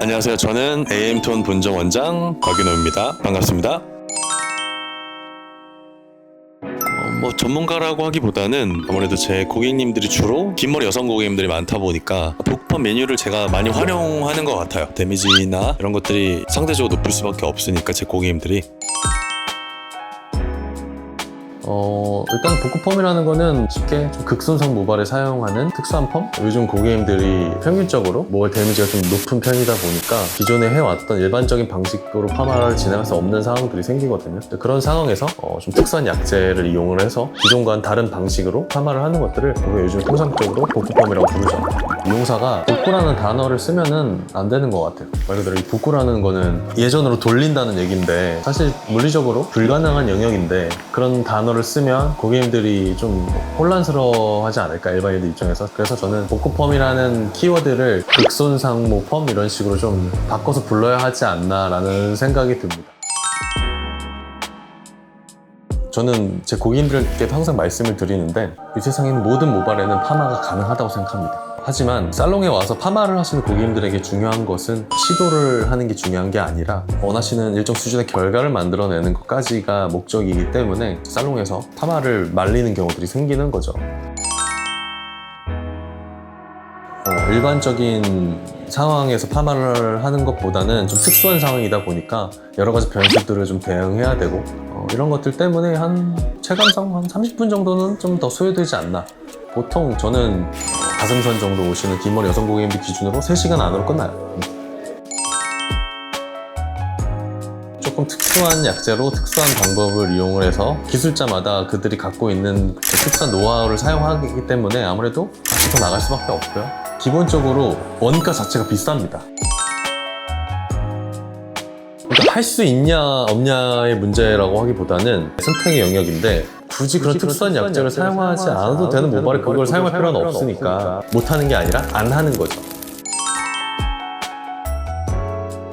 안녕하세요. 저는 AM톤 본점 원장 곽윤호입니다. 반갑습니다. 전문가라고 하기보다는 아무래도 제 고객님들이 주로 긴 머리 여성 고객님들이 많다 보니까 복펌 메뉴를 제가 많이 활용하는 것 같아요. 데미지나 이런 것들이 상대적으로 높을 수밖에 없으니까 제 고객님들이. 일단 복구펌이라는 거는 쉽게 좀 극손상 모발에 사용하는 특수한 펌? 요즘 고객님들이 평균적으로 모발 데미지가 좀 높은 편이다 보니까 기존에 해왔던 일반적인 방식으로 파마를 진행할 수 없는 상황들이 생기거든요. 그런 상황에서 좀 특수한 약재를 이용을 해서 기존과는 다른 방식으로 파마를 하는 것들을 우리가 요즘 통상적으로 복구펌이라고 부르죠. 이용사가 복구라는 단어를 쓰면은 안 되는 것 같아요. 말 그대로 이 복구라는 거는 예전으로 돌린다는 얘기인데 사실 물리적으로 불가능한 영역인데 그런 단어를 쓰면 고객님들이 좀 혼란스러워하지 않을까, 일반인들 입장에서. 그래서 저는 복구펌이라는 키워드를 극손상모 펌 이런 식으로 좀 바꿔서 불러야 하지 않나 라는 생각이 듭니다. 저는 제 고객님들께 항상 말씀을 드리는데 이 세상에 있는 모든 모발에는 파마가 가능하다고 생각합니다. 하지만 살롱에 와서 파마를 하시는 고객님들에게 중요한 것은 시도를 하는 게 중요한 게 아니라 원하시는 일정 수준의 결과를 만들어내는 것까지가 목적이기 때문에 살롱에서 파마를 말리는 경우들이 생기는 거죠. 일반적인 상황에서 파마를 하는 것보다는 좀 특수한 상황이다 보니까 여러 가지 변수들을 좀 대응해야 되고 이런 것들 때문에 한 체감상 한 30분 정도는 좀 더 소요되지 않나. 보통 저는 가슴선 정도 오시는 긴 머리 여성 고객님들 기준으로 3시간 안으로 끝나요. 조금 특수한 약재로 특수한 방법을 이용을 해서 기술자마다 그들이 갖고 있는 특수한 노하우를 사용하기 때문에 아무래도 같이 더 나갈 수밖에 없고요. 기본적으로 원가 자체가 비쌉니다. 그러니까 할 수 있냐 없냐의 문제라고 하기보다는 선택의 영역인데 굳이 그런 특수한 약재를 사용하지 않아도 되는 모발에 그걸 사용할 필요는 없으니까 못하는 게 아니라 안 하는 거죠.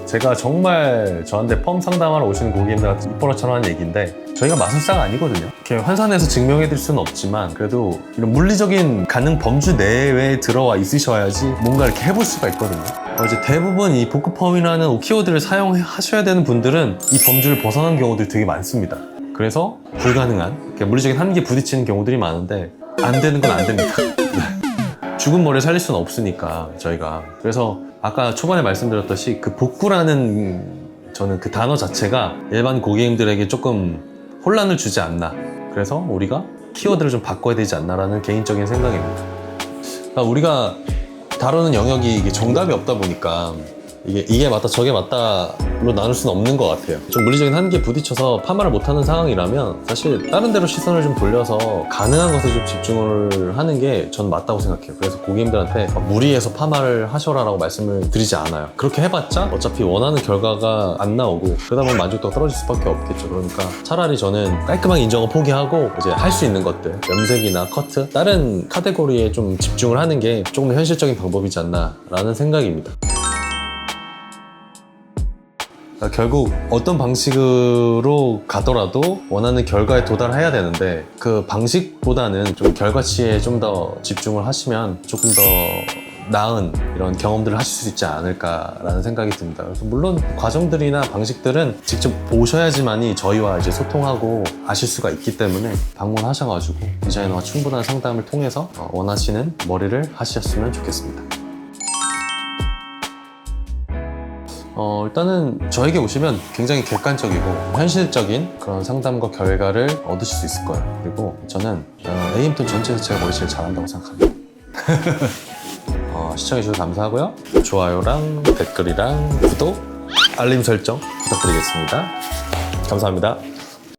제가 정말 저한테 펌 상담하러 오시는 고객님들한테 입버릇처럼 하는 얘기인데 저희가 마술사가 아니거든요. 이렇게 환산해서 증명해 드릴 수는 없지만 그래도 이런 물리적인 가능 범주 내외에 들어와 있으셔야지 뭔가 이렇게 해볼 수가 있거든요. 이제 대부분 이 복구펌이라는 키워드를 사용하셔야 되는 분들은 이 범주를 벗어난 경우들이 되게 많습니다. 그래서 불가능한 물리적인 한계에 부딪히는 경우들이 많은데 안 되는 건 안 됩니다. 죽은 머리를 살릴 수는 없으니까 저희가. 그래서 아까 초반에 말씀드렸듯이 그 복구라는 저는 그 단어 자체가 일반 고객님들에게 조금 혼란을 주지 않나. 그래서 우리가 키워드를 좀 바꿔야 되지 않나라는 개인적인 생각입니다. 그러니까 우리가 다루는 영역이 이게 정답이 없다 보니까 이게 맞다 저게 맞다로 나눌 수는 없는 것 같아요. 좀 물리적인 한계에 부딪혀서 파마를 못하는 상황이라면 사실 다른 데로 시선을 좀 돌려서 가능한 것에 좀 집중을 하는 게 전 맞다고 생각해요. 그래서 고객님들한테 무리해서 파마를 하셔라 라고 말씀을 드리지 않아요. 그렇게 해봤자 어차피 원하는 결과가 안 나오고 그러다 보면 만족도가 떨어질 수밖에 없겠죠. 그러니까 차라리 저는 깔끔하게 인정을 포기하고 이제 할 수 있는 것들, 염색이나 커트, 다른 카테고리에 좀 집중을 하는 게 조금 더 현실적인 방법이지 않나 라는 생각입니다. 결국 어떤 방식으로 가더라도 원하는 결과에 도달해야 되는데 그 방식보다는 좀 결과치에 좀 더 집중을 하시면 조금 더 나은 이런 경험들을 하실 수 있지 않을까라는 생각이 듭니다. 그래서 물론 과정들이나 방식들은 직접 보셔야지만이 저희와 이제 소통하고 아실 수가 있기 때문에 방문하셔가지고 디자이너와 충분한 상담을 통해서 원하시는 머리를 하셨으면 좋겠습니다. 일단은 저에게 오시면 굉장히 객관적이고 현실적인 그런 상담과 결과를 얻으실 수 있을 거예요. 그리고 저는 AM톤 전체에서 제가 머리 제일 잘한다고 생각합니다. 시청해주셔서 감사하고요. 좋아요랑 댓글이랑 구독, 알림 설정 부탁드리겠습니다. 감사합니다.